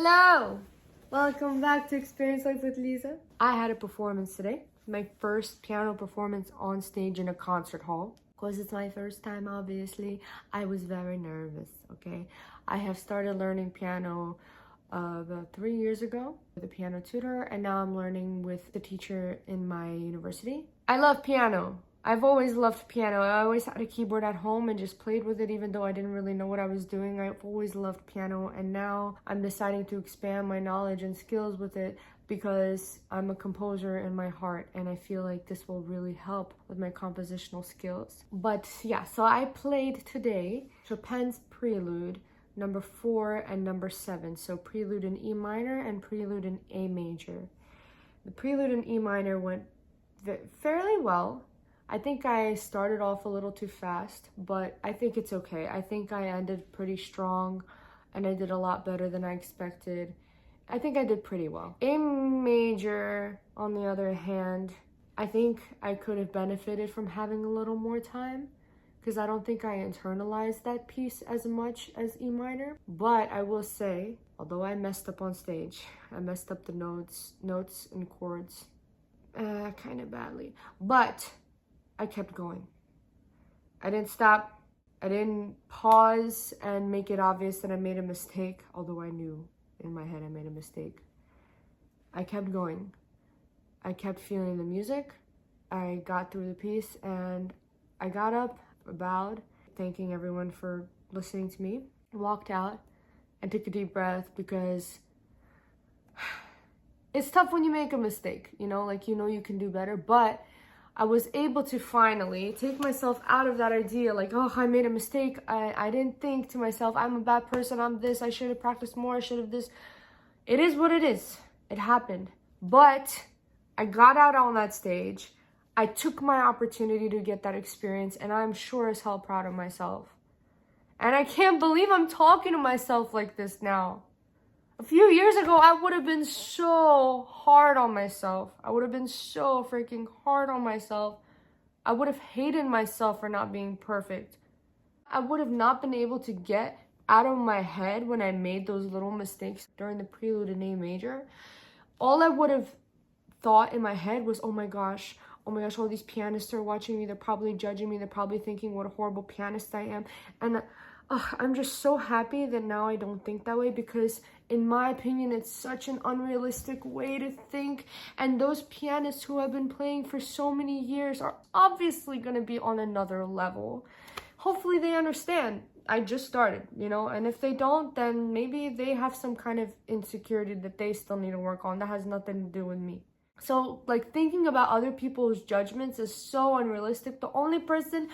Hello! Welcome back to Experience Life with Lisa. I had a performance today. My first piano performance on stage in a concert hall. Because it's my first time, obviously, I was very nervous, okay? I have started learning piano about 3 years ago with a piano tutor, and now I'm learning with the teacher in my university. I love piano. I've always loved piano. I always had a keyboard at home and just played with it even though I didn't really know what I was doing. I've always loved piano, and now I'm deciding to expand my knowledge and skills with it because I'm a composer in my heart and I feel like this will really help with my compositional skills. But yeah, so I played today Chopin's Prelude, number 4 and number 7. So Prelude in E minor and Prelude in A major. The Prelude in E minor went fairly well. I think I started off a little too fast, but I think it's okay. I think I ended pretty strong and I did a lot better than I expected. I think I did pretty well. A major, on the other hand, I think I could have benefited from having a little more time because I don't think I internalized that piece as much as E minor. But I will say, although I messed up on stage, I messed up the notes and chords kind of badly, but I kept going. I didn't stop. I didn't pause and make it obvious that I made a mistake, although I knew in my head I made a mistake. I kept going. I kept feeling the music. I got through the piece and I got up, bowed, thanking everyone for listening to me, walked out and took a deep breath because it's tough when you make a mistake, you know you can do better, but I was able to finally take myself out of that idea, like, oh, I made a mistake. I didn't think to myself, I'm a bad person, I'm this, I should have practiced more, I should have this. It is what it is. It happened. But I got out on that stage. I took my opportunity to get that experience, and I'm sure as hell proud of myself. And I can't believe I'm talking to myself like this now. A few years ago, I would have been so hard on myself. I would have been so freaking hard on myself. I would have hated myself for not being perfect. I would have not been able to get out of my head when I made those little mistakes during the Prelude in A major. All I would have thought in my head was, oh my gosh, all these pianists are watching me. They're probably judging me. They're probably thinking what a horrible pianist I am. And I'm just so happy that now I don't think that way, because in my opinion, it's such an unrealistic way to think. And those pianists who have been playing for so many years are obviously going to be on another level. Hopefully they understand. I just started, and if they don't, then maybe they have some kind of insecurity that they still need to work on. That has nothing to do with me. So, thinking about other people's judgments is so unrealistic. The only person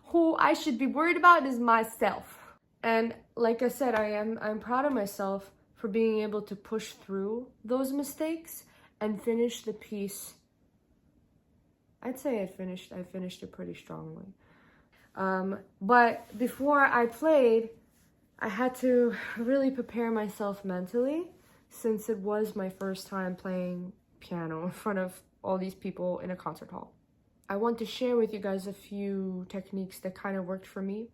who I should be worried about is myself. And like I said, I'm proud of myself for being able to push through those mistakes and finish the piece. I'd say I finished it pretty strongly. But before I played, I had to really prepare myself mentally, since it was my first time playing piano in front of all these people in a concert hall. I want to share with you guys a few techniques that kind of worked for me.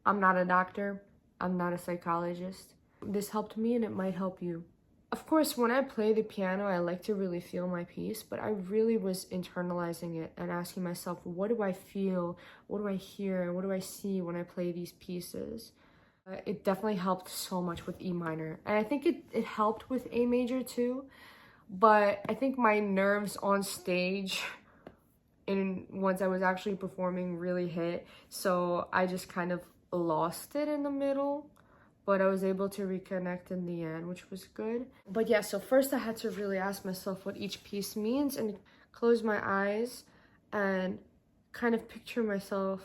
I'm not a doctor. I'm not a psychologist. This helped me and it might help you. Of course, when I play the piano, I like to really feel my piece, but I really was internalizing it and asking myself, what do I feel? What do I hear? What do I see when I play these pieces? It definitely helped so much with E minor. And I think it helped with A major too, but I think my nerves on stage once I was actually performing really hit, so I just kind of lost it in the middle, but I was able to reconnect in the end, which was good. But yeah, so first I had to really ask myself what each piece means and close my eyes and kind of picture myself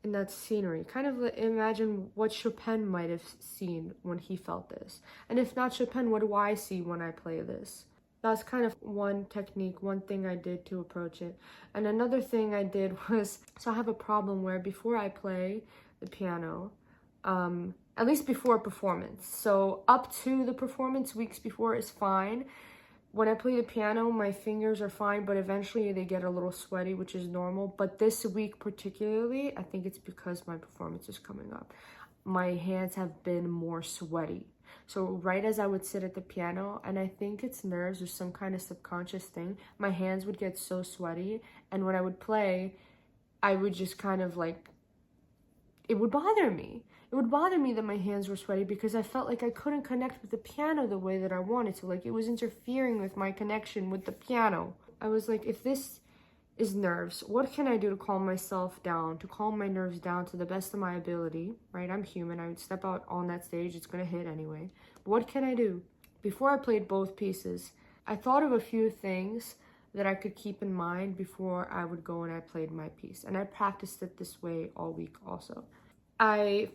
in that scenery. Kind of imagine what Chopin might have seen when he felt this. And if not Chopin, what do I see when I play this? That's kind of one technique, one thing I did to approach it. And another thing I did was, so I have a problem where before I play the piano, at least before a performance, so up to the performance, weeks before is fine, when I play the piano, my fingers are fine, but eventually they get a little sweaty, which is normal. But this week particularly, I think it's because my performance is coming up. My hands have been more sweaty. So right as I would sit at the piano, and I think it's nerves or some kind of subconscious thing, my hands would get so sweaty. And when I would play, I would just kind of like, it would bother me. It would bother me that my hands were sweaty because I felt like I couldn't connect with the piano the way that I wanted to. Like it was interfering with my connection with the piano. I was like, if this is nerves, what can I do to calm myself down, to calm my nerves down to the best of my ability, right? I'm human. I would step out on that stage. It's going to hit anyway. But what can I do? Before I played both pieces, I thought of a few things that I could keep in mind before I would go and I played my piece. And I practiced it this way all week also. I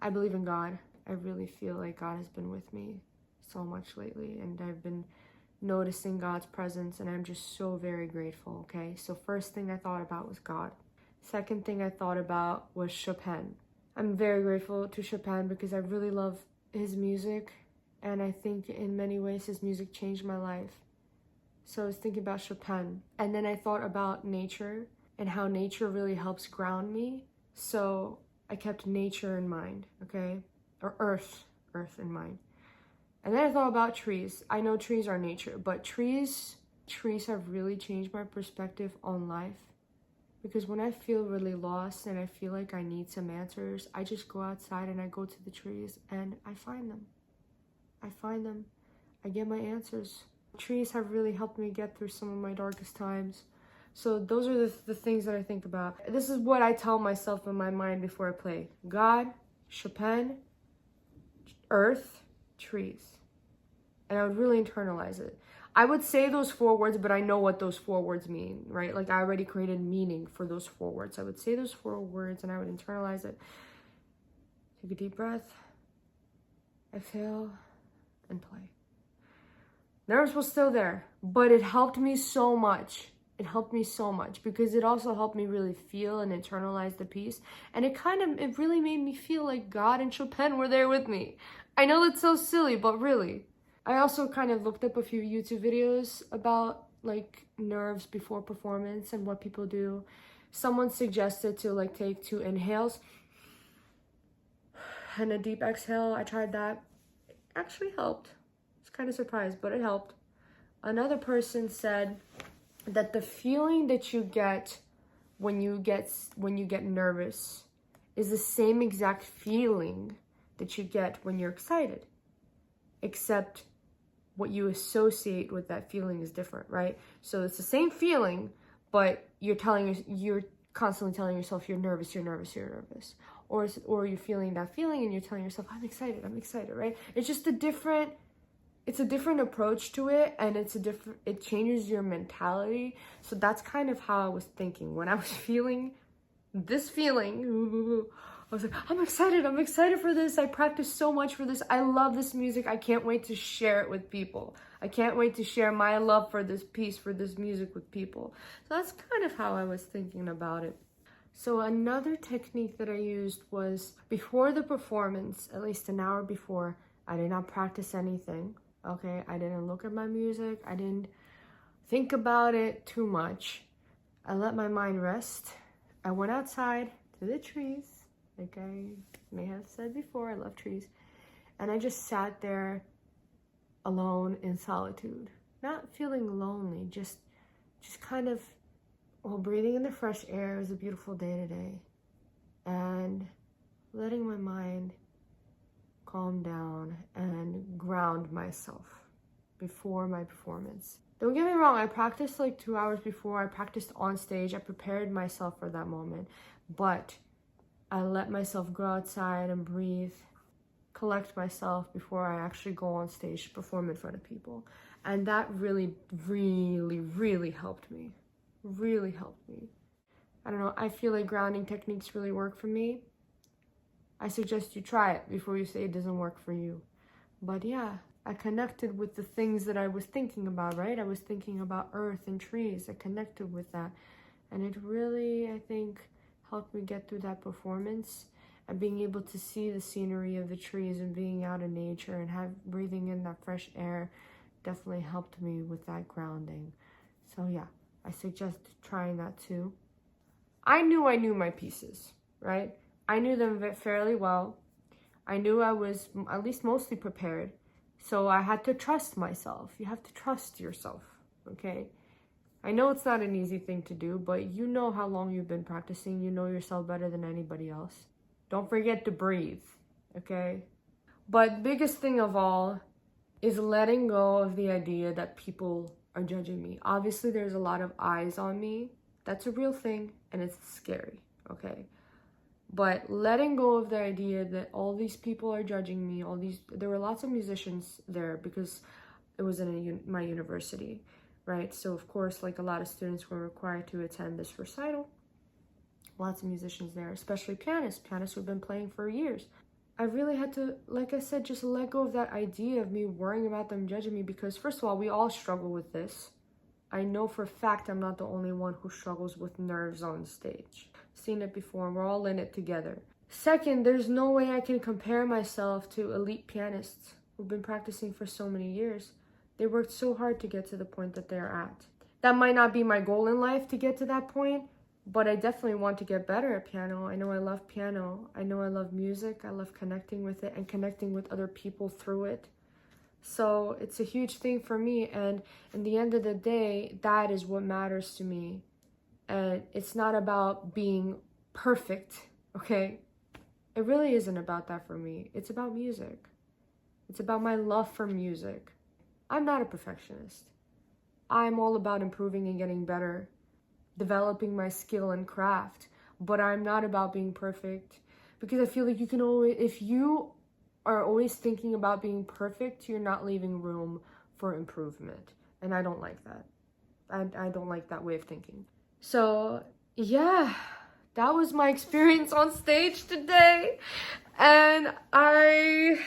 believe in God. I really feel like God has been with me so much lately, and I've been noticing God's presence, and I'm just so very grateful, okay? So first thing I thought about was God. Second thing I thought about was Chopin. I'm very grateful to Chopin because I really love his music, and I think in many ways his music changed my life. So I was thinking about Chopin, and then I thought about nature and how nature really helps ground me. So I kept nature in mind, okay? Or earth in mind. And then I thought about trees. I know trees are nature, but trees have really changed my perspective on life. Because when I feel really lost and I feel like I need some answers, I just go outside and I go to the trees and I find them. I get my answers. Trees have really helped me get through some of my darkest times. So those are the things that I think about. This is what I tell myself in my mind before I play. God, Chopin, earth, trees. And I would really internalize it. I would say those 4 words, but I know what those 4 words mean, right? Like I already created meaning for those 4 words. I would say those 4 words and I would internalize it. Take a deep breath, exhale, and play. Nerves was still there, but it helped me so much. It helped me so much because it also helped me really feel and internalize the piece. And it really made me feel like God and Chopin were there with me. I know that's so silly, but really. I also kind of looked up a few YouTube videos about like nerves before performance and what people do. Someone suggested to like take 2 inhales and a deep exhale. I tried that. It actually helped. I was kind of surprised, but it helped. Another person said that the feeling that you get when you get nervous is the same exact feeling that you get when you're excited, except what you associate with that feeling is different, right? So it's the same feeling, but you're constantly telling yourself you're nervous, or you're feeling that feeling and you're telling yourself I'm excited, right? It's just a different approach to it, and it changes your mentality. So that's kind of how I was thinking when I was feeling this feeling. I was like, I'm excited for this. I practiced so much for this. I love this music. I can't wait to share it with people. I can't wait to share my love for this piece, for this music with people. So that's kind of how I was thinking about it. So another technique that I used was before the performance, at least an hour before, I did not practice anything. Okay, I didn't look at my music. I didn't think about it too much. I let my mind rest. I went outside to the trees. Like I may have said before, I love trees. And I just sat there alone in solitude. Not feeling lonely, just kind of breathing in the fresh air. It was a beautiful day today. And letting my mind calm down and ground myself before my performance. Don't get me wrong, I practiced like 2 hours before. I practiced on stage. I prepared myself for that moment. But I let myself go outside and breathe, collect myself before I actually go on stage to perform in front of people. And that really, really, really helped me. Really helped me. I don't know, I feel like grounding techniques really work for me. I suggest you try it before you say it doesn't work for you. But yeah, I connected with the things that I was thinking about, right? I was thinking about earth and trees. I connected with that. And it really, I think, helped me get through that performance. And being able to see the scenery of the trees and being out in nature and breathing in that fresh air definitely helped me with that grounding. So yeah, I suggest trying that too. I knew my pieces, right? I knew them fairly well. I knew I was at least mostly prepared. So I had to trust myself. You have to trust yourself, okay? I know it's not an easy thing to do, but you know how long you've been practicing. You know yourself better than anybody else. Don't forget to breathe, okay? But biggest thing of all is letting go of the idea that people are judging me. Obviously, there's a lot of eyes on me. That's a real thing, and it's scary, okay? But letting go of the idea that all these people are judging me, there were lots of musicians there because it was in my university, right? So of course, like a lot of students were required to attend this recital. Lots of musicians there, especially pianists who've been playing for years. I really had to, like I said, just let go of that idea of me worrying about them judging me, because first of all, we all struggle with this. I know for a fact I'm not the only one who struggles with nerves on stage. Seen it before, and we're all in it together. Second, there's no way I can compare myself to elite pianists who've been practicing for so many years. They worked so hard to get to the point that they're at. That might not be my goal in life to get to that point, but I definitely want to get better at piano. I know I love piano. I know I love music. I love connecting with it and connecting with other people through it. So it's a huge thing for me, and in the end of the day, that is what matters to me. And it's not about being perfect, okay? It really isn't about that for me. It's about music. It's about my love for music. I'm not a perfectionist. I'm all about improving and getting better, developing my skill and craft. But I'm not about being perfect, because I feel like you can always, if you are always thinking about being perfect, you're not leaving room for improvement. And I don't like that. I don't like that way of thinking. So yeah, that was my experience on stage today. And I'm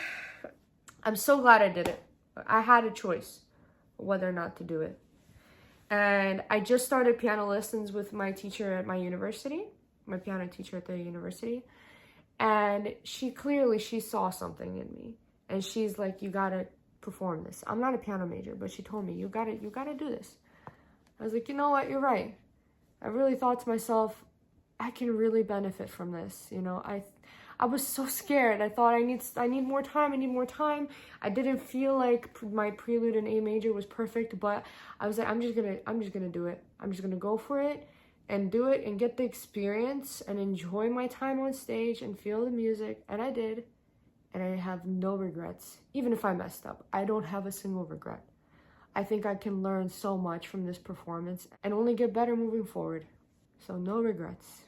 so glad I did it. I had a choice whether or not to do it. And I just started piano lessons with my teacher at my university, my piano teacher at the university. And she saw something in me. And she's like, you gotta perform this. I'm not a piano major, but she told me, you gotta do this. I was like, you know what, you're right. I really thought to myself, I can really benefit from this. You know, I was so scared. I thought I need more time. I didn't feel like my prelude in A major was perfect, but I was like, I'm just gonna do it. I'm just gonna go for it and do it and get the experience and enjoy my time on stage and feel the music. And I did. And I have no regrets. Even if I messed up, I don't have a single regret. I think I can learn so much from this performance and only get better moving forward. So no regrets.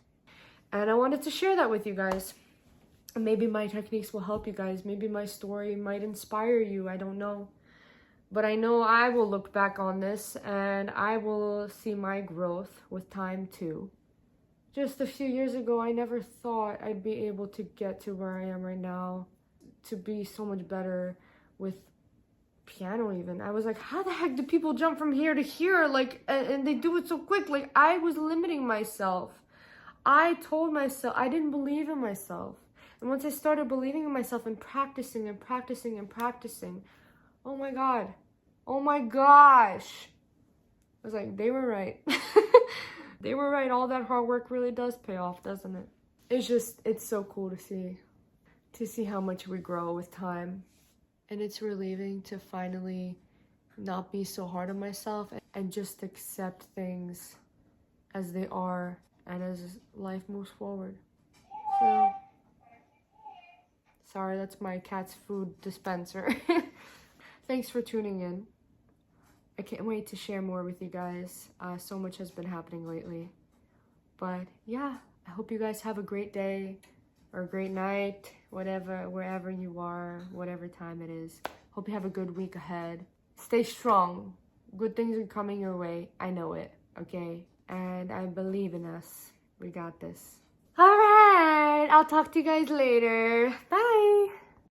And I wanted to share that with you guys. Maybe my techniques will help you guys. Maybe my story might inspire you. I don't know. But I know I will look back on this and I will see my growth with time too. Just a few years ago, I never thought I'd be able to get to where I am right now, to be so much better with piano even. I was like, how the heck do people jump from here to here? Like, and they do it so quick. Like, I was limiting myself. I told myself, I didn't believe in myself. And once I started believing in myself and practicing, oh my God. Oh my gosh. I was like, they were right. They were right. All that hard work really does pay off, doesn't it? It's so cool to see how much we grow with time. And it's relieving to finally not be so hard on myself and just accept things as they are and as life moves forward. So, sorry, that's my cat's food dispenser. Thanks for tuning in. I can't wait to share more with you guys. So much has been happening lately. But yeah, I hope you guys have a great day or a great night, whatever, wherever you are, whatever time it is. Hope you have a good week ahead. Stay strong. Good things are coming your way. I know it, okay? And I believe in us. We got this. All right, I'll talk to you guys later. Bye.